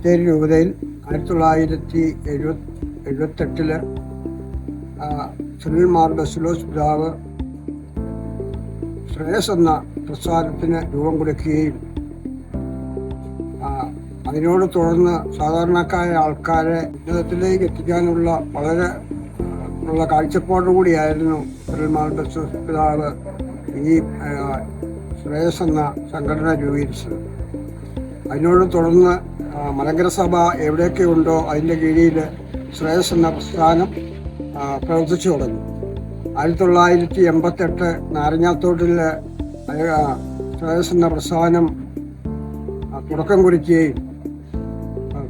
ബത്തേരി രൂപതയിൽ 1978 സിറിൽ മാർ ബസേലിയോസ് പിതാവ് ശ്രേയസ് എന്ന പ്രസ്ഥാനത്തിന് രൂപം കൊടുക്കുകയും അതിനോട് തുടർന്ന് സാധാരണക്കാരായ ആൾക്കാരെ ഉന്നതത്തിലേക്ക് എത്തിക്കാനുള്ള വളരെ ഉള്ള കാഴ്ചപ്പാടുകൂടിയായിരുന്നു സിറിൽ മാർ ബസേലിയോസ് പിതാവ് ഈ ശ്രേയസ് എന്ന സംഘടന രൂപീകരിച്ചത്. അതിനോട് തുടർന്ന് മലങ്കര സഭ എവിടെയൊക്കെ ഉണ്ടോ അതിൻ്റെ കീഴിൽ ശ്രേയസ് എന്ന പ്രസ്ഥാനം പ്രവർത്തിച്ചു തുടങ്ങി. 1988 നാരങ്ങാത്തോട്ടിൽ ശ്രേയസ് എന്ന പ്രസ്ഥാനം തുടക്കം കുറിക്കുകയും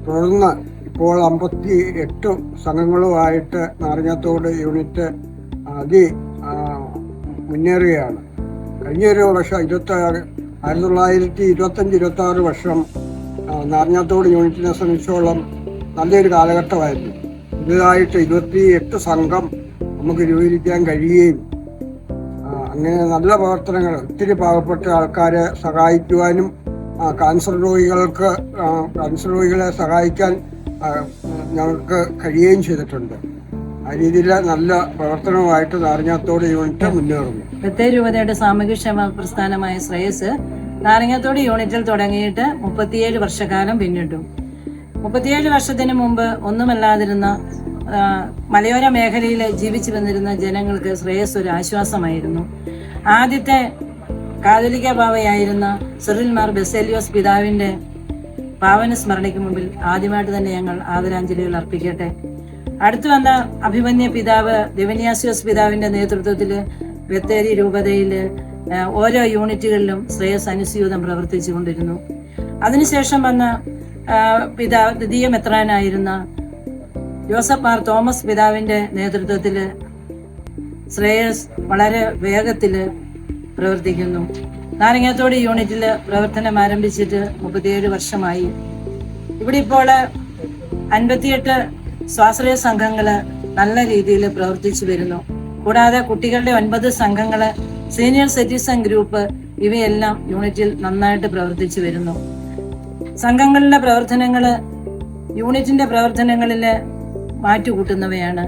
തുടർന്ന് ഇപ്പോൾ 58 സംഘങ്ങളുമായിട്ട് നാരങ്ങാത്തോട് യൂണിറ്റ് മുന്നേറുകയാണ്. കഴിഞ്ഞൊരു വർഷം 1925-26 വർഷം നാരങ്ങാത്തോട് യൂണിറ്റിനെ സംബന്ധിച്ചോളം നല്ലൊരു കാലഘട്ടമായിരുന്നു. പുതിയതായിട്ട് 28 സംഘം നമുക്ക് രൂപീകരിക്കാൻ കഴിയുകയും അങ്ങനെ നല്ല പ്രവർത്തനങ്ങൾ ഒത്തിരി പാവപ്പെട്ട ആൾക്കാരെ സഹായിക്കുവാനും ക്യാൻസർ രോഗികളെ സഹായിക്കാൻ ഞങ്ങൾക്ക് കഴിയുകയും ചെയ്തിട്ടുണ്ട്. ആ രീതിയിൽ നല്ല പ്രവർത്തനവുമായിട്ട് നാരങ്ങാത്തോട് യൂണിറ്റ് മുന്നേറുന്നു. ബത്തേരി രൂപതയുടെ സാമൂഹ്യക്ഷേമ പ്രസ്ഥാനമായ ശ്രേയസ് നാരങ്ങാത്തോട് യൂണിറ്റിൽ തുടങ്ങിയിട്ട് 37 വർഷക്കാലം പിന്നിട്ടു. 37 വർഷത്തിന് മുമ്പ് ഒന്നുമല്ലാതിരുന്ന മലയോര മേഖലയിൽ ജീവിച്ചു വന്നിരുന്ന ജനങ്ങൾക്ക് ശ്രേയസ് ഒരു ആശ്വാസമായിരുന്നു. ആദ്യത്തെ കാതോലിക്ക ബാവയായിരുന്ന സിറിൽ മാർ ബസേലിയോസ് പിതാവിന്റെ പാവന സ്മരണയ്ക്ക് മുമ്പിൽ ആദ്യമായിട്ട് തന്നെ ഞങ്ങൾ ആദരാഞ്ജലികൾ അർപ്പിക്കട്ടെ. അടുത്തു വന്ന അഭിമന്യ പിതാവ് ദിവന്യാസിയോസ് പിതാവിന്റെ നേതൃത്വത്തിൽ ബത്തേരി രൂപതയിൽ ഓരോ യൂണിറ്റുകളിലും ശ്രേയസ് അനുസ്യൂതം പ്രവർത്തിച്ചു കൊണ്ടിരുന്നു. അതിനുശേഷം വന്ന ദ്വിതീയ മെത്രാനായിരുന്ന ജോസഫ് മാർ തോമസ് പിതാവിന്റെ നേതൃത്വത്തിൽ ശ്രേയസ് വളരെ വേഗത്തിൽ പ്രവർത്തിക്കുന്നു. നാരങ്ങാത്തോട് യൂണിറ്റിൽ പ്രവർത്തനം ആരംഭിച്ചിട്ട് 37 വർഷമായി. ഇവിടെ ഇപ്പോൾ 58 സ്വാശ്രയ സംഘങ്ങള് നല്ല രീതിയിൽ പ്രവർത്തിച്ചു വരുന്നു. കൂടാതെ കുട്ടികളുടെ 9 സംഘങ്ങള്, സീനിയർ സിറ്റിസൺ ഗ്രൂപ്പ് ഇവയെല്ലാം യൂണിറ്റിൽ നന്നായിട്ട് പ്രവർത്തിച്ചു വരുന്നു. സംഘങ്ങളിലെ പ്രവർത്തനങ്ങള് യൂണിറ്റിന്റെ പ്രവർത്തനങ്ങളില് മാറ്റുകൂട്ടുന്നവയാണ്.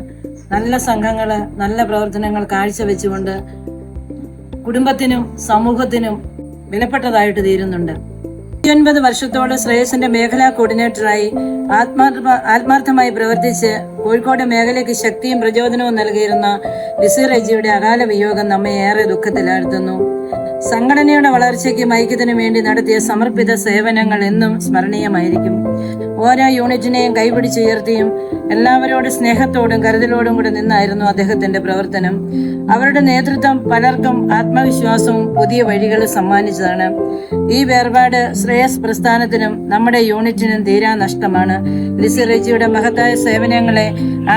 നല്ല സംഘങ്ങള് നല്ല പ്രവർത്തനങ്ങൾ കാഴ്ചവെച്ചുകൊണ്ട് കുടുംബത്തിനും സമൂഹത്തിനും വിലപ്പെട്ടതായിട്ട് തീരുന്നുണ്ട്. 29 വർഷത്തോട് ശ്രേയസിന്റെ മേഖലാ കോർഡിനേറ്ററായി ആത്മാർത്ഥമായി പ്രവർത്തിച്ച് കോഴിക്കോട് മേഖലയ്ക്ക് ശക്തിയും പ്രചോദനവും നൽകിയിരുന്ന ലിസി റെജിയുടെ അകാല വിയോഗം നമ്മെ ഏറെ ദുഃഖത്തിലാഴ്ത്തുന്നു. സംഘടനയുടെ വളർച്ചയ്ക്കും ഐക്യത്തിനും വേണ്ടി നടത്തിയ സമർപ്പിത സേവനങ്ങൾ എന്നും സ്മരണീയമായിരിക്കും. ഓരോ യൂണിറ്റിനെയും കൈപിടിച്ചുയർത്തിയും എല്ലാവരോടും സ്നേഹത്തോടും കരുതലോടും കൂടെ നിന്നായിരുന്നു അദ്ദേഹത്തിന്റെ പ്രവർത്തനം. അവരുടെ നേതൃത്വം പലർക്കും ആത്മവിശ്വാസവും പുതിയ വഴികൾ സമ്മാനിച്ചതാണ്. ഈ വേർപാട് ശ്രേയസ് പ്രസ്ഥാനത്തിനും നമ്മുടെ യൂണിറ്റിനും തീരാ നഷ്ടമാണ്. ലിസി റെജിയുടെ മഹത്തായ സേവനങ്ങളെ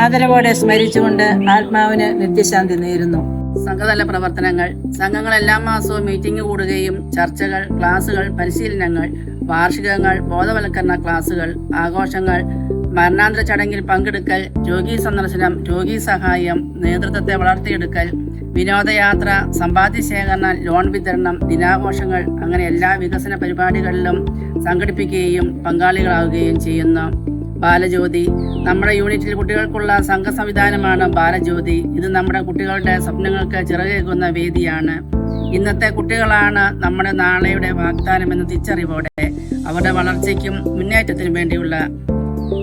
ആദരവോടെ സ്മരിച്ചുകൊണ്ട് ആത്മാവിന് നിത്യശാന്തി നേരുന്നു. സംഘതല പ്രവർത്തനങ്ങൾ. സംഘങ്ങൾ എല്ലാ മാസവും മീറ്റിംഗ് കൂടുകയും ചർച്ചകൾ, ക്ലാസുകൾ, പരിശീലനങ്ങൾ, വാർഷികങ്ങൾ, ബോധവൽക്കരണ ക്ലാസുകൾ, ആഘോഷങ്ങൾ, മരണാന്തര ചടങ്ങിൽ പങ്കെടുക്കൽ, രോഗീ സന്ദർശനം, രോഗീ സഹായം, നേതൃത്വത്തെ വളർത്തിയെടുക്കൽ, വിനോദയാത്ര, സമ്പാദ്യ ശേഖരണം, ലോൺ വിതരണം, ദിനാഘോഷങ്ങൾ, അങ്ങനെ എല്ലാ വികസന പരിപാടികളിലും സംഘടിപ്പിക്കുകയും പങ്കാളികളാവുകയും ചെയ്യുന്നു. ബാലജ്യോതി. നമ്മുടെ യൂണിറ്റിൽ കുട്ടികൾക്കുള്ള സംഘ സംവിധാനമാണ് ബാലജ്യോതി. ഇത് നമ്മുടെ കുട്ടികളുടെ സ്വപ്നങ്ങൾക്ക് ചിറകേകുന്ന വേദിയാണ്. ഇന്നത്തെ കുട്ടികളാണ് നമ്മുടെ നാളെയുടെ വാഗ്ദാനമെന്ന തിരിച്ചറിവോടെ അവരുടെ വളർച്ചയ്ക്കും മുന്നേറ്റത്തിനും വേണ്ടിയുള്ള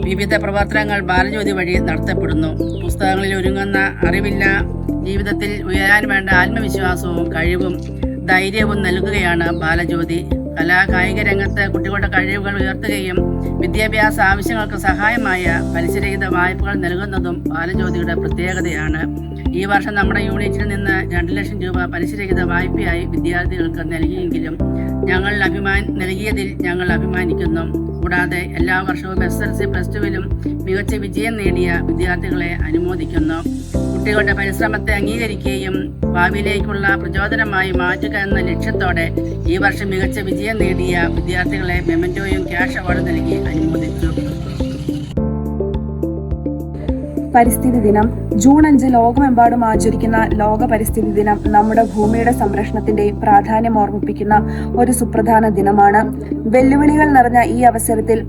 വിവിധ പ്രവർത്തനങ്ങൾ ബാലജ്യോതി വഴി നടത്തപ്പെടുന്നു. പുസ്തകങ്ങളിൽ ഒരുങ്ങുന്ന അറിവില്ല ജീവിതത്തിൽ ഉയരാൻ വേണ്ട ആത്മവിശ്വാസവും കഴിവും ധൈര്യവും നൽകുകയാണ് ബാലജ്യോതി. കലാകായിക രംഗത്ത് കുട്ടികളുടെ കഴിവുകൾ ഉയർത്തുകയും വിദ്യാഭ്യാസ ആവശ്യങ്ങൾക്ക് സഹായമായ പലിശരഹിത വായ്പകൾ നൽകുന്നതും ബാലജ്യോതിയുടെ പ്രത്യേകതയാണ്. ഈ വർഷം നമ്മുടെ യൂണിറ്റിൽ നിന്ന് 2 ലക്ഷം രൂപ പലിശരഹിത വായ്പയായി വിദ്യാർത്ഥികൾക്ക് നൽകിയെങ്കിലും നൽകിയതിൽ ഞങ്ങൾ അഭിമാനിക്കുന്നു. കൂടാതെ എല്ലാ വർഷവും SSLC +2 മികച്ച വിജയം നേടിയ വിദ്യാർത്ഥികളെ അനുമോദിക്കുന്നു. കുട്ടികളുടെ പരിശ്രമത്തെ അംഗീകരിക്കുകയും ഭാവിയിലേക്കുള്ള പ്രചോദനമായി മാറ്റുക എന്ന ലക്ഷ്യത്തോടെ ഈ വർഷം മികച്ച വിജയം നേടിയ വിദ്യാർത്ഥികളെ മെമന്റോയും ക്യാഷ് അവാർഡ് നൽകി അനുമോദിച്ചു. പരിസ്ഥിതി ദിനം. ജൂൺ 5 ലോകമെമ്പാടും ആചരിക്കുന്ന ലോക പരിസ്ഥിതി ദിനം നമ്മുടെ ഭൂമിയുടെ സംരക്ഷണത്തിന്റെയും പ്രാധാന്യം ഓർമ്മിപ്പിക്കുന്ന ഒരു സുപ്രധാന ദിനമാണ്. വെല്ലുവിളികൾ നിറഞ്ഞ ഈ അവസരത്തിൽ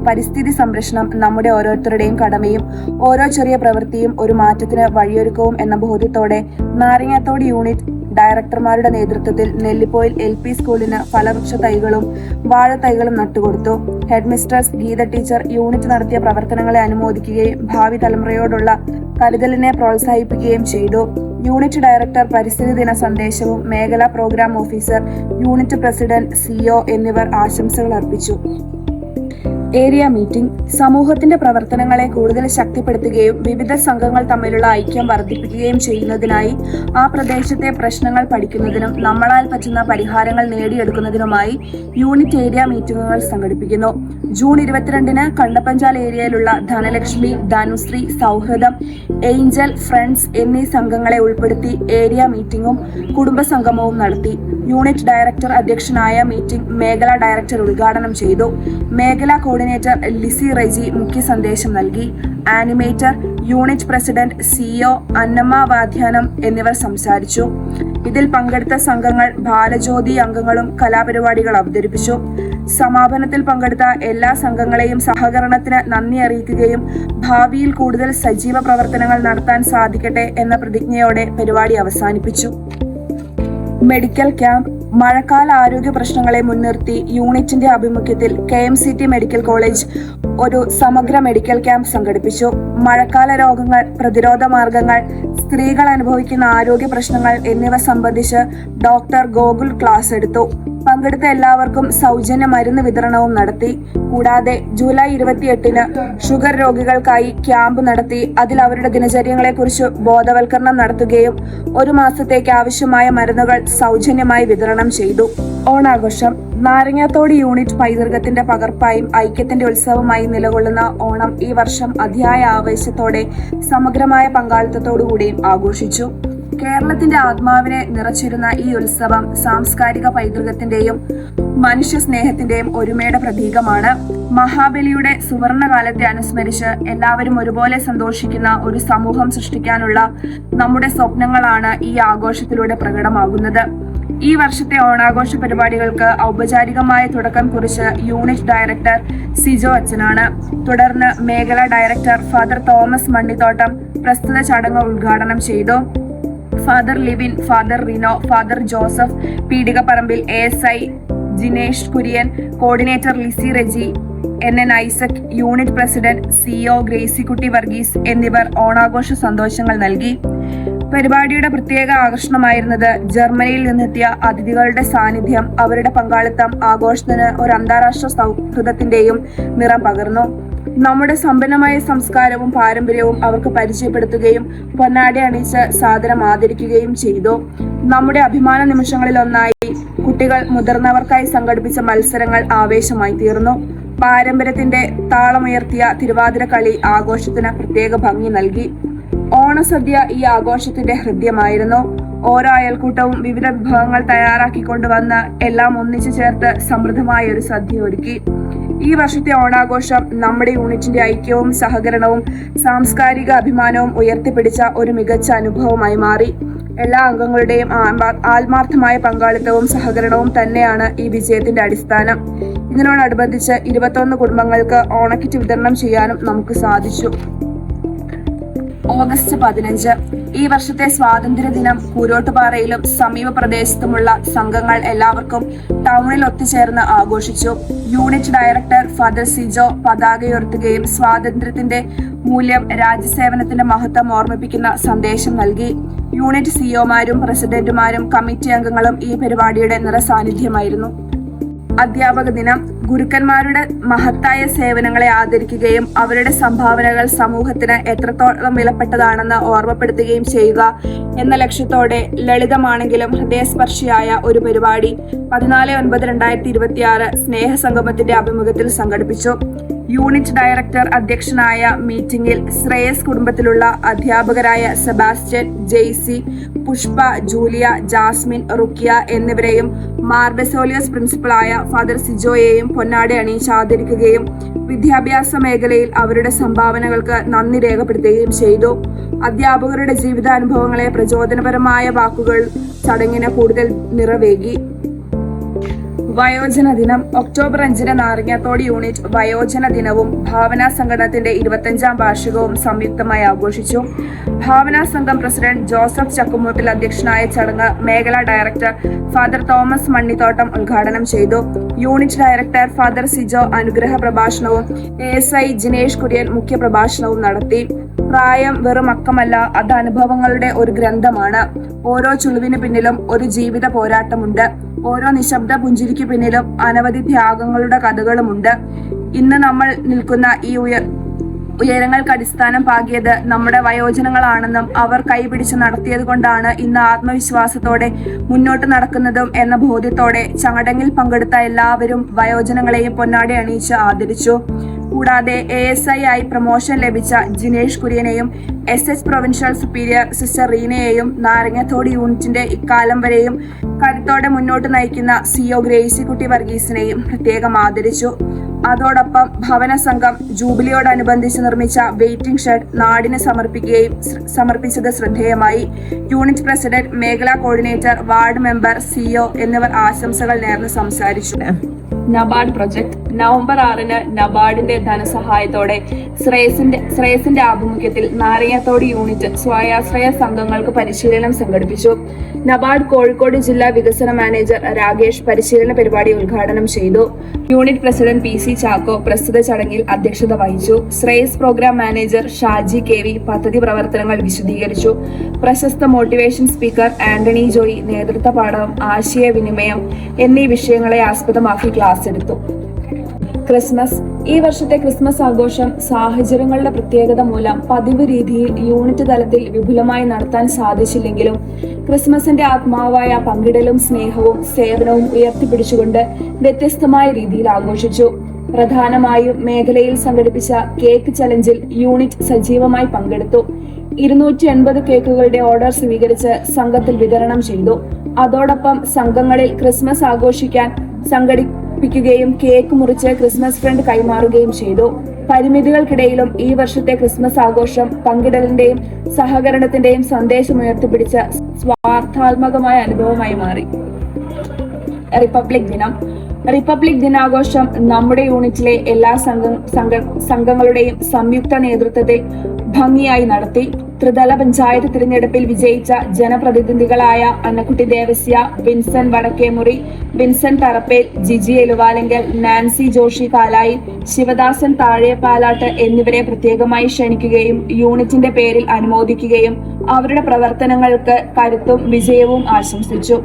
പരിസ്ഥിതി സംരക്ഷണം നമ്മുടെ ഓരോരുത്തരുടെയും കടമയും ഓരോ ചെറിയ പ്രവൃത്തിയും ഒരു മാറ്റത്തിന് വഴിയൊരുക്കവും എന്ന ബോധ്യത്തോടെ നാരങ്ങാത്തോട് യൂണിറ്റ് ഡയറക്ടർമാരുടെ നേതൃത്വത്തിൽ നെല്ലിപ്പോയിൽ LP സ്കൂളിന് ഫലവൃക്ഷ തൈകളും വാഴത്തൈകളും നട്ടുകൊടുത്തു. ഹെഡ്മിസ്ട്രസ് ഗീത ടീച്ചർ യൂണിറ്റ് നടത്തിയ പ്രവർത്തനങ്ങളെ അനുമോദിക്കുകയും ഭാവി തലമുറയോടുള്ള കരുതലിനെ പ്രോത്സാഹിപ്പിക്കുകയും ചെയ്തു. യൂണിറ്റ് ഡയറക്ടർ പരിസ്ഥിതി ദിന സന്ദേശവും മേഖലാ programme officer, unit president, CO എന്നിവർ ആശംസകൾ അർപ്പിച്ചു. ഏരിയ മീറ്റിംഗ് സമൂഹത്തിന്റെ പ്രവർത്തനങ്ങളെ കൂടുതൽ ശക്തിപ്പെടുത്തുകയും വിവിധ സംഘങ്ങൾ തമ്മിലുള്ള ഐക്യം വർദ്ധിപ്പിക്കുകയും ചെയ്യുന്നതിനായി ആ പ്രദേശത്തെ പ്രശ്നങ്ങൾ പഠിക്കുന്നതിനും നമ്മളാൽ പറ്റുന്ന പരിഹാരങ്ങൾ നേടിയെടുക്കുന്നതിനുമായി യൂണിറ്റ് ഏരിയ മീറ്റിംഗുകൾ സംഘടിപ്പിക്കുന്നു. ജൂൺ 22 കണ്ടപ്പഞ്ചാൽ ഏരിയയിലുള്ള ധനലക്ഷ്മി, ധനുശ്രീ, സൗഹൃദം, ഏഞ്ചൽ, ഫ്രണ്ട്സ് എന്നീ സംഘങ്ങളെ ഉൾപ്പെടുത്തി ഏരിയ മീറ്റിംഗും കുടുംബസംഗമവും നടത്തി. യൂണിറ്റ് ഡയറക്ടർ അധ്യക്ഷനായ മീറ്റിംഗ് മേഖലാ ഡയറക്ടർ ഉദ്ഘാടനം ചെയ്തു. മേഖലാ കോർഡിനേറ്റർ ലിസി റെജി മുഖ്യ സന്ദേശം നൽകി. Animator, unit president, CEO Annamma Vadhyanam എന്നിവർ സംസാരിച്ചു. ഇതിൽ പങ്കെടുത്ത സംഘങ്ങൾ ബാലജ്യോതി അംഗങ്ങളും കലാപരിപാടികൾ അവതരിപ്പിച്ചു. സമാപനത്തിൽ പങ്കെടുത്ത എല്ലാ സംഘങ്ങളെയും സഹകരണത്തിന് നന്ദി അറിയിക്കുകയും ഭാവിയിൽ കൂടുതൽ സജീവ പ്രവർത്തനങ്ങൾ നടത്താൻ സാധിക്കട്ടെ എന്ന പ്രതിജ്ഞയോടെ പരിപാടി അവസാനിപ്പിച്ചു. Medical camp. മഴക്കാല ആരോഗ്യ പ്രശ്നങ്ങളെ മുൻനിർത്തി യൂണിറ്റിന്റെ ആഭിമുഖ്യത്തിൽ KMCT മെഡിക്കൽ കോളേജ് ഒരു സമഗ്ര മെഡിക്കൽ ക്യാമ്പ് സംഘടിപ്പിച്ചു. മഴക്കാല രോഗങ്ങൾ, പ്രതിരോധ മാർഗങ്ങൾ, സ്ത്രീകൾ അനുഭവിക്കുന്ന ആരോഗ്യ പ്രശ്നങ്ങൾ എന്നിവ സംബന്ധിച്ച് ഡോക്ടർ ഗോകുൽ ക്ലാസ് എടുത്തു. പങ്കെടുത്ത എല്ലാവർക്കും സൗജന്യ മരുന്ന് വിതരണവും നടത്തി. കൂടാതെ ജൂലൈ 28 ഷുഗർ രോഗികൾക്കായി ക്യാമ്പ് നടത്തി അതിൽ അവരുടെ ദിനചര്യങ്ങളെക്കുറിച്ച് ബോധവൽക്കരണം നടത്തുകയും 1 മാസത്തേക്ക് ആവശ്യമായ മരുന്നുകൾ സൗജന്യമായി വിതരണം ചെയ്തു. ഓണാഘോഷം. നാരങ്ങാത്തോട് യൂണിറ്റ് പൈതൃകത്തിന്റെ പകർപ്പായും ഐക്യത്തിന്റെ ഉത്സവമായി നിലകൊള്ളുന്ന ഓണം ഈ വർഷം അതിയായ ആവേശത്തോടെ സമഗ്രമായ പങ്കാളിത്തത്തോടുകൂടിയും ആഘോഷിച്ചു. കേരളത്തിന്റെ ആത്മാവിനെ നിറച്ചിരുന്ന ഈ ഉത്സവം സാംസ്കാരിക പൈതൃകത്തിന്റെയും മനുഷ്യ സ്നേഹത്തിന്റെയും ഒരുമയുടെ പ്രതീകമാണ്. മഹാബലിയുടെ സുവർണകാലത്തെ അനുസ്മരിച്ച് എല്ലാവരും ഒരുപോലെ സന്തോഷിക്കുന്ന ഒരു സമൂഹം സൃഷ്ടിക്കാനുള്ള നമ്മുടെ സ്വപ്നങ്ങളാണ് ഈ ആഘോഷത്തിലൂടെ പ്രകടമാകുന്നത്. ഈ വർഷത്തെ ഓണാഘോഷ പരിപാടികൾക്ക് ഔപചാരികമായ തുടക്കം കുറിച്ച് യൂണിറ്റ് ഡയറക്ടർ സിജോ അച്ഛനാണ്. തുടർന്ന് മേഖലാ ഡയറക്ടർ ഫാദർ തോമസ് മണ്ണിത്തോട്ടം പ്രസ്തുത ചടങ്ങ് ഉദ്ഘാടനം ചെയ്തു. Father Livin, father Rino, father Joseph Peedikaparambil, ASI Jinesh Kurian, coordinator Lissy Reji, NN Isaac, unit president CEO Gracykutty Varghese എന്നിവർ ഓണാഘോഷ സന്തോഷങ്ങൾ നൽകി. പരിപാടിയുടെ പ്രത്യേക ആകർഷണമായിരുന്നത് ജർമ്മനിയിൽ നിന്നെത്തിയ അതിഥികളുടെ സാന്നിധ്യം. അവരുടെ പങ്കാളിത്തം ആഘോഷത്തിന് ഒരു അന്താരാഷ്ട്ര സൗഹൃദത്തിന്റെയും നിറം പകർന്നു. നമ്മുടെ സമ്പന്നമായ സംസ്കാരവും പാരമ്പര്യവും അവർക്ക് പരിചയപ്പെടുത്തുകയും പൊന്നാടി അണിയിച്ച് സാദരം ആദരിക്കുകയും ചെയ്തു. നമ്മുടെ അഭിമാന നിമിഷങ്ങളിലൊന്നായി കുട്ടികൾ മുതിർന്നവർക്കായി സംഘടിപ്പിച്ച മത്സരങ്ങൾ ആവേശമായി തീർന്നു. പാരമ്പര്യത്തിന്റെ താളമുയർത്തിയ തിരുവാതിര കളി ആഘോഷത്തിന് പ്രത്യേക ഭംഗി നൽകി. ഓണസദ്യ ഈ ആഘോഷത്തിന്റെ ഹൃദയമായിരുന്നു. ഓരോ അയൽക്കൂട്ടവും വിവിധ വിഭവങ്ങൾ തയ്യാറാക്കിക്കൊണ്ടുവന്ന് എല്ലാം ഒന്നിച്ചു ചേർത്ത് സമൃദ്ധമായ ഒരു സദ്യ ഒരുക്കി. ഈ വർഷത്തെ ഓണാഘോഷം നമ്മുടെ യൂണിറ്റിന്റെ ഐക്യവും സഹകരണവും സാംസ്കാരിക അഭിമാനവും ഉയർത്തിപ്പിടിച്ച ഒരു മികച്ച അനുഭവമായി മാറി. എല്ലാ അംഗങ്ങളുടെയും ആത്മാർത്ഥമായ പങ്കാളിത്തവും സഹകരണവും തന്നെയാണ് ഈ വിജയത്തിന്റെ അടിസ്ഥാനം. ഇതിനോടനുബന്ധിച്ച് 21 കുടുംബങ്ങൾക്ക് ഓണക്കിറ്റ് വിതരണം ചെയ്യാനും നമുക്ക് സാധിച്ചു. ഓഗസ്റ്റ് 15 ഈ വർഷത്തെ സ്വാതന്ത്ര്യദിനം കൂരോട്ടുപാറയിലും സമീപ പ്രദേശത്തുമുള്ള സംഘങ്ങൾ എല്ലാവർക്കും ടൗണിൽ ഒത്തുചേർന്ന് ആഘോഷിച്ചു. യൂണിറ്റ് ഡയറക്ടർ ഫാദർ സിജോ പതാകയുയർത്തുകയും സ്വാതന്ത്ര്യത്തിന്റെ മൂല്യം, രാജ്യസേവനത്തിന്റെ മഹത്വം ഓർമ്മിപ്പിക്കുന്ന സന്ദേശം നൽകി. യൂണിറ്റ് COമാരും പ്രസിഡന്റുമാരും കമ്മിറ്റി അംഗങ്ങളും ഈ പരിപാടിയുടെ നിറസാന്നിധ്യമായിരുന്നു. അധ്യാപക ദിനം. ഗുരുക്കന്മാരുടെ മഹത്തായ സേവനങ്ങളെ ആദരിക്കുകയും അവരുടെ സംഭാവനകൾ സമൂഹത്തിന് എത്രത്തോളം വിലപ്പെട്ടതാണെന്ന് ഓർമ്മപ്പെടുത്തുകയും ചെയ്യുക എന്ന ലക്ഷ്യത്തോടെ ലളിതമാണെങ്കിലും ഹൃദയസ്പർശിയായ ഒരു പരിപാടി 14/9/2026 സ്നേഹസംഗമത്തിന്റെ ആഭിമുഖ്യത്തിൽ സംഘടിപ്പിച്ചു. യൂണിറ്റ് ഡയറക്ടർ അധ്യക്ഷനായ മീറ്റിംഗിൽ ശ്രേയസ് കുടുംബത്തിലുള്ള അധ്യാപകരായ Sebastian, Jaicy, Pushpa, Julia, Jasmine, Rukhiya എന്നിവരെയും മാർ ബെസോലിയസ് പ്രിൻസിപ്പളായ ഫാദർ സിജോയെയും പൊന്നാട അണിയിച്ച് ആദരിക്കുകയും വിദ്യാഭ്യാസ മേഖലയിൽ അവരുടെ സംഭാവനകൾക്ക് നന്ദി രേഖപ്പെടുത്തുകയും ചെയ്തു. അധ്യാപകരുടെ ജീവിതാനുഭവങ്ങളെ പ്രചോദനപരമായ വാക്കുകൾ ചടങ്ങിന് കൂടുതൽ നിറവേകി. വയോജന ദിനം. ഒക്ടോബർ 5 നാരങ്ങാത്തോട് യൂണിറ്റ് വയോജന ദിനവും ഭാവനാ സംഘടനത്തിന്റെ 25ാം വാർഷികവും സംയുക്തമായി ആഘോഷിച്ചു. ഭാവനാ സംഘം പ്രസിഡന്റ് ജോസഫ് ചക്കുമൂട്ടിൽ അധ്യക്ഷനായ ചടങ്ങ് മേഖലാ ഡയറക്ടർ ഫാദർ തോമസ് മണ്ണിത്തോട്ടം ഉദ്ഘാടനം ചെയ്തു. യൂണിറ്റ് ഡയറക്ടർ ഫാദർ സിജോ അനുഗ്രഹ പ്രഭാഷണവും ASI ജിനേഷ് കുര്യൻ മുഖ്യ പ്രഭാഷണവും നടത്തി. പ്രായം വെറും അക്കമല്ല, അത് അനുഭവങ്ങളുടെ ഒരു ഗ്രന്ഥമാണ്. ഓരോ ചുളിവിന് പിന്നിലും ഒരു ജീവിത പോരാട്ടമുണ്ട്. ഓരോ നിശബ്ദ പുഞ്ചിരിക്ക് പിന്നിലും അനവധി ത്യാഗങ്ങളുടെ കഥകളുമുണ്ട്. ഇന്ന് നമ്മൾ നിൽക്കുന്ന ഈ ഉയരങ്ങൾക്ക് അടിസ്ഥാനം പാകിയത് നമ്മുടെ വയോജനങ്ങളാണെന്നും അവർ കൈപിടിച്ച് നടത്തിയത് കൊണ്ടാണ് ഇന്ന് ആത്മവിശ്വാസത്തോടെ മുന്നോട്ട് നടക്കുന്നതും എന്ന ബോധ്യത്തോടെ ചടങ്ങിൽ പങ്കെടുത്ത എല്ലാവരും വയോജനങ്ങളെയും പൊന്നാട അണിയിച്ച് ആദരിച്ചു. കൂടാതെ ASI ആയി പ്രൊമോഷൻ ലഭിച്ച ജിനേഷ് കുര്യനെയും SS പ്രൊവിൻഷ്യൽ സുപ്പീരിയർ സിസ്റ്റർ റീനയെയും നാരങ്ങത്തോട് യൂണിറ്റിന്റെ ഇക്കാലം വരെയും കരുത്തോടെ മുന്നോട്ട് നയിക്കുന്ന CO ഗ്രേസിക്കുട്ടി വർഗീസിനെയും പ്രത്യേകം ആദരിച്ചു. അതോടൊപ്പം ഭവന സംഘം ജൂബിലിയോടനുബന്ധിച്ച് നിർമ്മിച്ച വെയിറ്റിംഗ് ഷെഡ് നാടിന് സമർപ്പിച്ചത് ശ്രദ്ധേയമായി. യൂണിറ്റ് പ്രസിഡന്റ്, മേഖലാ കോർഡിനേറ്റർ, വാർഡ് മെമ്പർ, CO എന്നിവർ ആശംസകൾ നേർന്ന് സംസാരിച്ചു. NABARD project. നവംബർ 6 നബാർഡിന്റെ ധനസഹായത്തോടെ ശ്രേയസിന്റെ ആഭിമുഖ്യത്തിൽ നാരങ്ങത്തോട് യൂണിറ്റ് സ്വാശ്രയ സംഘങ്ങൾക്ക് പരിശീലനം സംഘടിപ്പിച്ചു. നബാർഡ് കോഴിക്കോട് ജില്ലാ വികസന മാനേജർ രാകേഷ് പരിശീലന പരിപാടി ഉദ്ഘാടനം ചെയ്തു. യൂണിറ്റ് പ്രസിഡന്റ് PC ചാക്കോ പ്രസ്തുത ചടങ്ങിൽ അധ്യക്ഷത വഹിച്ചു. Shreyas programme manager Shaji KV പദ്ധതി പ്രവർത്തനങ്ങൾ വിശദീകരിച്ചു. പ്രശസ്ത മോട്ടിവേഷൻ സ്പീക്കർ ആന്റണി ജോയി നേതൃത്വ പാഠം, ആശയവിനിമയം എന്നീ വിഷയങ്ങളെ ആസ്പദമാക്കി ക്ലാസ് എടുത്തു. ക്രിസ്മസ്. ഈ വർഷത്തെ ക്രിസ്മസ് ആഘോഷം സാഹചര്യങ്ങളുടെ പ്രത്യേകത മൂലം പതിവ് രീതിയിൽ യൂണിറ്റ് തലത്തിൽ വിപുലമായി നടത്താൻ സാധിച്ചില്ലെങ്കിലും ക്രിസ്മസിന്റെ ആത്മാവായ പങ്കിടലും സ്നേഹവും സേവനവും ഉയർത്തിപ്പിടിച്ചുകൊണ്ട് വ്യത്യസ്തമായ രീതിയിൽ ആഘോഷിച്ചു. പ്രധാനമായും മേഖലയിൽ സംഘടിപ്പിച്ച കേക്ക് ചലഞ്ചിൽ യൂണിറ്റ് സജീവമായി പങ്കെടുത്തു. 280 കേക്കുകളുടെ ഓർഡർ സ്വീകരിച്ച് സംഘത്തിൽ വിതരണം ചെയ്തു. അതോടൊപ്പം സംഘങ്ങളിൽ ക്രിസ്മസ് ആഘോഷിക്കാൻ സംഘടിപ്പിക്കുകയും കേക്ക് മുറിച്ച് ക്രിസ്മസ് ഫ്രണ്ട് കൈമാറുകയും ചെയ്തു. പരിമിതികൾക്കിടയിലും ഈ വർഷത്തെ ക്രിസ്മസ് ആഘോഷം പങ്കിടലിന്റെയും സഹകരണത്തിന്റെയും സന്ദേശം ഉയർത്തിപ്പിടിച്ച സ്വാർത്ഥാത്മകമായ അനുഭവമായി മാറി. റിപ്പബ്ലിക് ദിനം. റിപ്പബ്ലിക് ദിനാഘോഷം നമ്മുടെ യൂണിറ്റിലെ എല്ലാ സംഘങ്ങളുടെയും സംയുക്ത നേതൃത്വത്തിൽ ഭംഗിയായി നടത്തി. ത്രിതല പഞ്ചായത്ത് തിരഞ്ഞെടുപ്പിൽ വിജയിച്ച ജനപ്രതിനിധികളായ അന്നക്കുട്ടി ദേവസ്യ, വിൻസെന്റ് വടക്കേമുറി, വിൻസെന്റ് തറപ്പേൽ, ജിജി എലുവാലെങ്കൽ, നാൻസി ജോഷി കാലായി, ശിവദാസൻ താഴെപ്പാലാട്ട് എന്നിവരെ പ്രത്യേകമായി ക്ഷണിക്കുകയും യൂണിറ്റിന്റെ പേരിൽ അനുമോദിക്കുകയും അവരുടെ പ്രവർത്തനങ്ങൾക്ക് കരുത്തും വിജയവും ആശംസിച്ചു.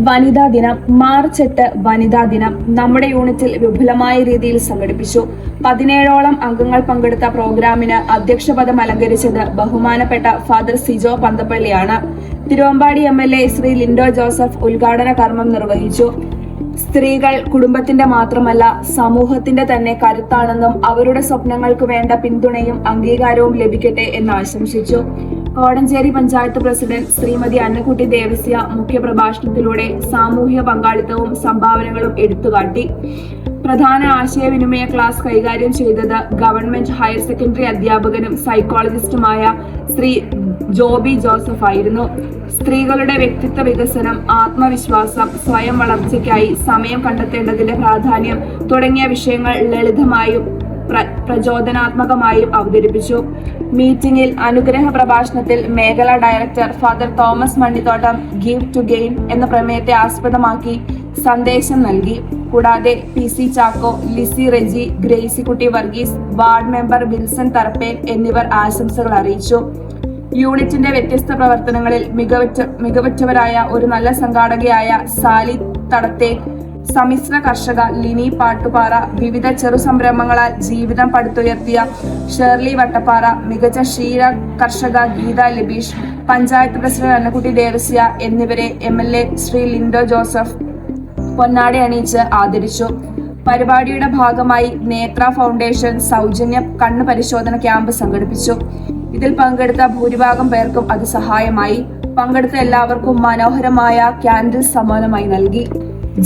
വനിതാ ദിനം. മാർച്ച് 8 വനിതാ ദിനം നമ്മുടെ യൂണിറ്റിൽ വിപുലമായ രീതിയിൽ സംഘടിപ്പിച്ചു. 17ഓളം അംഗങ്ങൾ പങ്കെടുത്ത പ്രോഗ്രാമിന് അധ്യക്ഷപദം അലങ്കരിച്ചത് ബഹുമാനപ്പെട്ട ഫാദർ സിജോ പന്തപ്പള്ളിയാണ്. തിരുവമ്പാടി MLA ശ്രീ ലിൻഡോ ജോസഫ് ഉദ്ഘാടന കർമ്മം നിർവഹിച്ചു. സ്ത്രീകൾ കുടുംബത്തിന്റെ മാത്രമല്ല സമൂഹത്തിന്റെ തന്നെ കരുത്താണെന്നും അവരുടെ സ്വപ്നങ്ങൾക്ക് വേണ്ട പിന്തുണയും അംഗീകാരവും ലഭിക്കട്ടെ എന്ന് ആശംസിച്ചു. കോടഞ്ചേരി പഞ്ചായത്ത് പ്രസിഡന്റ് ശ്രീമതി അന്നക്കുട്ടി ദേവസ്യ മുഖ്യപ്രഭാഷണത്തിലൂടെ സാമൂഹിക പങ്കാളിത്തവും സംഭാവനകളും എടുത്തുകാട്ടി. പ്രധാന ആശയവിനിമയ ക്ലാസ് കൈകാര്യം ചെയ്തത് ഗവൺമെന്റ് ഹയർ സെക്കൻഡറി അധ്യാപകനും സൈക്കോളജിസ്റ്റുമായ ശ്രീ ജോബി ജോസഫ് ആയിരുന്നു. സ്ത്രീകളുടെ വ്യക്തിത്വ വികസനം, ആത്മവിശ്വാസം, സ്വയം വളർച്ചയ്ക്കായി സമയം കണ്ടെത്തേണ്ടതിന്റെ പ്രാധാന്യം തുടങ്ങിയ വിഷയങ്ങൾ ലളിതമായും പ്രചോദനാത്മകമായും അവതരിപ്പിച്ചു. മീറ്റിംഗിൽ അനുഗ്രഹ പ്രഭാഷണത്തിൽ മേഖലാ director father Thomas Mannithottam give to gain എന്ന പ്രമേയത്തെ ആസ്പദമാക്കി സന്ദേശം നൽകി. കൂടാതെ PC Chacko, Lissy Reji, Gracykutty Varghese, ward member Wilson Tharappel എന്നിവർ ആശംസകൾ അറിയിച്ചു. യൂണിറ്റിന്റെ വ്യത്യസ്ത പ്രവർത്തനങ്ങളിൽ മികവുറ്റവരായ ഒരു നല്ല സംഘാടകയായ സാലി തടത്തെ, സമ്മിശ്ര കർഷക ലിനി പാട്ടുപാറ, വിവിധ ചെറു സംരംഭങ്ങളാൽ ജീവിതം പടുത്തുയർത്തിയ ഷേർലി വട്ടപ്പാറ, മികച്ച ക്ഷീര കർഷക ഗീത ലബീഷ്, പഞ്ചായത്ത് പ്രസിഡന്റ് അന്നക്കുട്ടി ദേവസ്യ എന്നിവരെ MLA ശ്രീ ലിൻഡോ ജോസഫ് പൊന്നാട അണിയിച്ച് ആദരിച്ചു. പരിപാടിയുടെ ഭാഗമായി നേത്ര ഫൗണ്ടേഷൻ സൗജന്യ കണ്ണു പരിശോധന ക്യാമ്പ് സംഘടിപ്പിച്ചു. ഇതിൽ പങ്കെടുത്ത ഭൂരിഭാഗം പേർക്കും അത് സഹായമായി. പങ്കെടുത്ത എല്ലാവർക്കും മനോഹരമായ ക്യാൻഡിൽ സമ്മാനമായി നൽകി.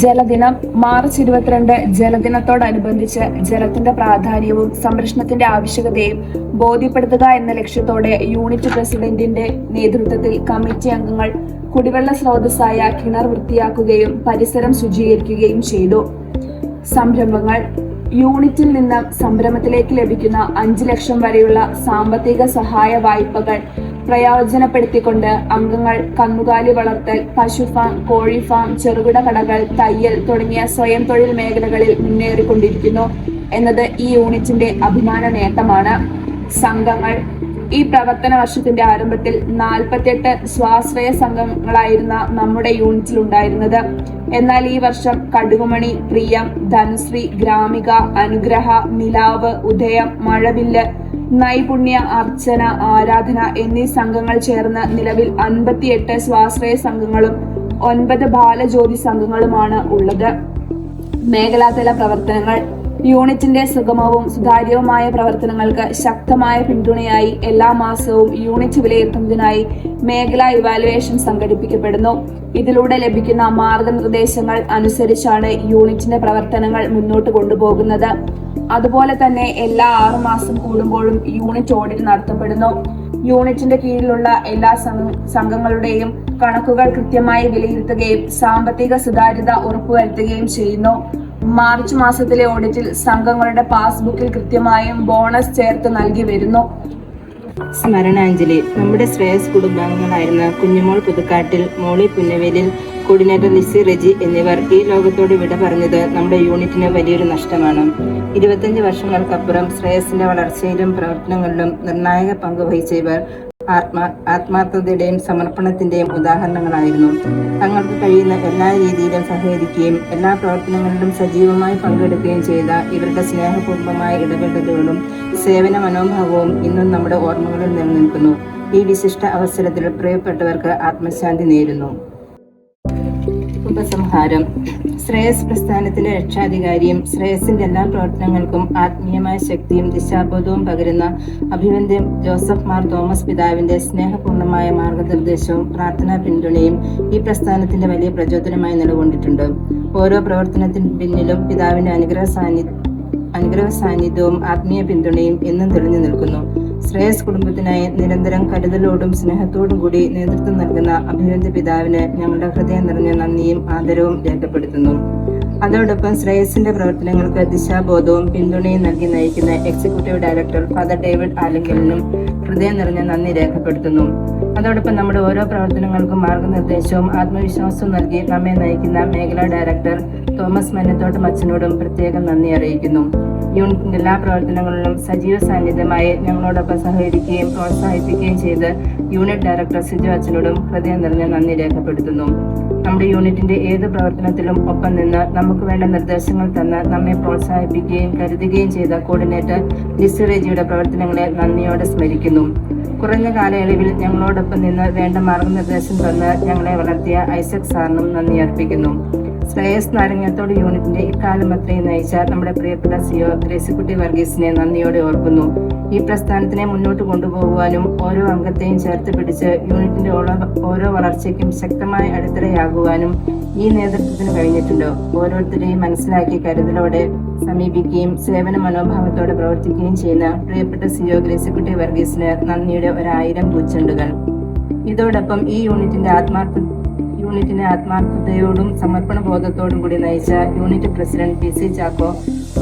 ജലദിനം മാർച്ച് 22 ജലദിനത്തോടനുബന്ധിച്ച് ജലത്തിന്റെ പ്രാധാന്യവും സംരക്ഷണത്തിന്റെ ആവശ്യകതയും ബോധ്യപ്പെടുത്തുക എന്ന ലക്ഷ്യത്തോടെ യൂണിറ്റ് പ്രസിഡന്റിന്റെ നേതൃത്വത്തിൽ കമ്മിറ്റി അംഗങ്ങൾ കുടിവെള്ള സ്രോതസ്സായ കിണർ വൃത്തിയാക്കുകയും പരിസരം ശുചീകരിക്കുകയും ചെയ്തു. സംരംഭങ്ങൾ: യൂണിറ്റിൽ നിന്ന് സംരംഭത്തിലേക്ക് ലഭിക്കുന്ന 5 ലക്ഷം വരെയുള്ള സാമ്പത്തിക സഹായ വായ്പകൾ പ്രയോജനപ്പെടുത്തിക്കൊണ്ട് അംഗങ്ങൾ കന്നുകാലി വളർത്തൽ, പശുഫാം, കോഴിഫാം, ചെറുകിട കടകൾ, തയ്യൽ തുടങ്ങിയ സ്വയം തൊഴിൽ മേഖലകളിൽ മുന്നേറിക്കൊണ്ടിരിക്കുന്നു എന്നത് ഈ യൂണിറ്റിന്റെ അഭിമാന നേട്ടമാണ്. സംഘങ്ങൾ: ഈ പ്രവർത്തന വർഷത്തിന്റെ ആരംഭത്തിൽ 48 സ്വാശ്രയ സംഘങ്ങളായിരുന്ന നമ്മുടെ യൂണിറ്റിൽ ഉണ്ടായിരുന്നത്. എന്നാൽ ഈ വർഷം കടുകുമണി, പ്രിയം, ധനുശ്രീ, ഗ്രാമിക, അനുഗ്രഹ, നിലാവ്, ഉദയം, മഴവില്ല്, നൈപുണ്യ, അർച്ചന, ആരാധന എന്നീ സംഘങ്ങൾ ചേർന്ന് നിലവിൽ 58 സ്വാശ്രയ സംഘങ്ങളും 9 ബാലജ്യോതി സംഘങ്ങളുമാണ് ഉള്ളത്. മേഖലാതല പ്രവർത്തനങ്ങൾ: യൂണിറ്റിന്റെ സുഗമവും സുതാര്യവുമായ പ്രവർത്തനങ്ങൾക്ക് ശക്തമായ പിന്തുണയായി എല്ലാ മാസവും യൂണിറ്റ് വിലയിരുത്തുന്നതിനായി മേഖലാ ഇവാലുവേഷൻ സംഘടിപ്പിക്കപ്പെടുന്നു. ഇതിലൂടെ ലഭിക്കുന്ന മാർഗനിർദ്ദേശങ്ങൾ അനുസരിച്ചാണ് യൂണിറ്റിന്റെ പ്രവർത്തനങ്ങൾ മുന്നോട്ട് കൊണ്ടുപോകുന്നത്. അതുപോലെ തന്നെ എല്ലാ 6 മാസം കൂടുമ്പോഴും യൂണിറ്റ് ഓഡിറ്റ് നടത്തപ്പെടുന്നു. യൂണിറ്റിന്റെ കീഴിലുള്ള എല്ലാ സംഘങ്ങളുടെയും കണക്കുകൾ കൃത്യമായി വിലയിരുത്തുകയും സാമ്പത്തിക സുതാര്യത ഉറപ്പുവരുത്തുകയും ചെയ്യുന്നു. മാർച്ച് മാസത്തിലെ ഓഡിറ്റിൽ സംഘങ്ങളുടെ പാസ്ബുക്കിൽ കൃത്യമായും ബോണസ് ചേർത്ത് നൽകി വരുന്നു. സ്മരണാഞ്ജലി: നമ്മുടെ ശ്രേയസ് കുടുംബാംഗങ്ങളായിരുന്ന കുഞ്ഞുമോൾ പുതുക്കാട്ടിൽ, മോളി പുന്നവേലിൽ, കോർഡിനേറ്റർ ലിസി റെജി എന്നിവർ ഈ ലോകത്തോട് വിട പറഞ്ഞത് നമ്മുടെ യൂണിറ്റിന് വലിയൊരു നഷ്ടമാണ്. 25 വർഷങ്ങൾക്കപ്പുറം ശ്രേയസിന്റെ വളർച്ചയിലും പ്രവർത്തനങ്ങളിലും നിർണായക പങ്ക് വഹിച്ച ഇവർ ആത്മാർത്ഥതയുടെയും സമർപ്പണത്തിന്റെയും ഉദാഹരണങ്ങളായിരുന്നു. തങ്ങൾക്ക് കഴിയുന്ന എല്ലാ രീതിയിലും സഹകരിക്കുകയും എല്ലാ പ്രവർത്തനങ്ങളിലും സജീവമായി പങ്കെടുക്കുകയും ചെയ്ത ഇവരുടെ സ്നേഹപൂർവ്വമായ ഇടപെടലുകളും സേവന മനോഭാവവും ഇന്നും നമ്മുടെ ഓർമ്മകളിൽ നിലനിൽക്കുന്നു. ഈ വിശിഷ്ട അവസരത്തിൽ പ്രിയപ്പെട്ടവർക്ക് ആത്മശാന്തി നേരുന്നു. ഉപസംഹാരം: ശ്രേയസ് പ്രസ്ഥാനത്തിന്റെ രക്ഷാധികാരിയും ശ്രേയസിന്റെ എല്ലാ പ്രവർത്തനങ്ങൾക്കും ആത്മീയമായ ശക്തിയും ദിശാബോധവും പകരുന്ന അഭിവന്ദ്യം ജോസഫ് മാർ തോമസ് പിതാവിന്റെ സ്നേഹപൂർണമായ മാർഗനിർദ്ദേശവും പ്രാർത്ഥനാ പിന്തുണയും ഈ പ്രസ്ഥാനത്തിന്റെ വലിയ പ്രചോദനമായി നിലകൊണ്ടിട്ടുണ്ട്. ഓരോ പ്രവർത്തനത്തിന് പിന്നിലും പിതാവിന്റെ അനുഗ്രഹ സാന്നിധ്യവും ആത്മീയ പിന്തുണയും എന്നും തെളിഞ്ഞു നിൽക്കുന്നു. ശ്രേയസ് കുടുംബത്തിനായി നിരന്തരം കരുതലോടും സ്നേഹത്തോടും കൂടി നേതൃത്വം നൽകുന്ന അഭിവന്ദ്യ പിതാവിന് ഞങ്ങളുടെ ഹൃദയം നിറഞ്ഞ നന്ദിയും ആദരവും രേഖപ്പെടുത്തുന്നു. അതോടൊപ്പം ശ്രേയസിന്റെ പ്രവർത്തനങ്ങൾക്ക് ദിശാബോധവും പിന്തുണയും നൽകി നയിക്കുന്ന എക്സിക്യൂട്ടീവ് ഡയറക്ടർ ഫാദർ ഡേവിഡ് ആലിങ്കലിനും ഹൃദയം നിറഞ്ഞ നന്ദി രേഖപ്പെടുത്തുന്നു. അതോടൊപ്പം നമ്മുടെ ഓരോ പ്രവർത്തനങ്ങൾക്കും മാർഗനിർദ്ദേശവും ആത്മവിശ്വാസവും നൽകി നമ്മെ നയിക്കുന്ന മേഖലാ ഡയറക്ടർ തോമസ് മന്നത്തോട്ടം അച്ഛനോടും പ്രത്യേകം നന്ദി അറിയിക്കുന്നു. യൂണിറ്റിന്റെ എല്ലാ പ്രവർത്തനങ്ങളിലും സജീവ സാന്നിധ്യമായി ഞങ്ങളോടൊപ്പം സഹകരിക്കുകയും പ്രോത്സാഹിപ്പിക്കുകയും ചെയ്ത് യൂണിറ്റ് ഡയറക്ടർ സിജു അച്ഛനോടും ഹൃദയം നിറഞ്ഞ നന്ദി രേഖപ്പെടുത്തുന്നു. നമ്മുടെ യൂണിറ്റിന്റെ ഏത് പ്രവർത്തനത്തിലും ഒപ്പം നിന്ന് നമുക്ക് വേണ്ട നിർദ്ദേശങ്ങൾ തന്ന് നമ്മെ പ്രോത്സാഹിപ്പിക്കുകയും കരുതുകയും ചെയ്ത കോർഡിനേറ്റർ ലിസി റെജിയുടെ പ്രവർത്തനങ്ങളെ നന്ദിയോടെ സ്മരിക്കുന്നു. കുറഞ്ഞ കാലയളവിൽ ഞങ്ങളോടൊപ്പം നിന്ന് വേണ്ട മാർഗനിർദ്ദേശം തന്ന് ഞങ്ങളെ വളർത്തിയ ഐസക് സാറിനും നന്ദി അർപ്പിക്കുന്നു. ശ്രേയസ് നാരങ്ങത്തോട് യൂണിറ്റിന്റെ ഇക്കാലം അത്രയും നയിച്ച നമ്മുടെ പ്രിയപ്പെട്ട സിഒ ഗ്രേസിക്കുട്ടി വർഗീസിനെ നന്ദിയോടെ ഓർക്കുന്നു. ഈ പ്രസ്ഥാനത്തിനെ മുന്നോട്ട് കൊണ്ടുപോകുവാനും ഓരോ അംഗത്തെയും ചേർത്ത് പിടിച്ച് യൂണിറ്റിന്റെ ഓരോ വളർച്ചയ്ക്കും ശക്തമായ അടിത്തറയാകുവാനും ഈ നേതൃത്വത്തിന് കഴിഞ്ഞിട്ടുണ്ട്. ഓരോരുത്തരെയും മനസ്സിലാക്കി കരുതലോടെ സമീപിക്കുകയും സേവന മനോഭാവത്തോടെ പ്രവർത്തിക്കുകയും ചെയ്യുന്ന പ്രിയപ്പെട്ട സിഒ ഗ്രേസിക്കുട്ടി വർഗീസിന് നന്ദിയുടെ 1000 പൂച്ചെണ്ടുകൾ. ഇതോടൊപ്പം ഈ യൂണിറ്റിനെ ആത്മാർത്ഥതയോടും സമർപ്പണ ബോധത്തോടും കൂടി നയിച്ച യൂണിറ്റ് പ്രസിഡന്റ് PC ചാക്കോ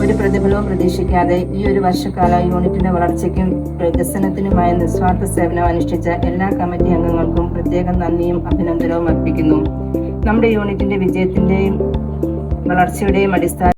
ഒരു പ്രതിഫലവും പ്രതീക്ഷിക്കാതെ ഈ ഒരു വർഷക്കാല യൂണിറ്റിന്റെ വളർച്ചയ്ക്കും വികസനത്തിനുമായി നിസ്വാർത്ഥ സേവനം അനുഷ്ഠിച്ച എല്ലാ കമ്മിറ്റി അംഗങ്ങൾക്കും പ്രത്യേകം നന്ദിയും അഭിനന്ദനവും അർപ്പിക്കുന്നു. നമ്മുടെ യൂണിറ്റിന്റെ വിജയത്തിന്റെയും വളർച്ചയുടെയും അടിസ്ഥാന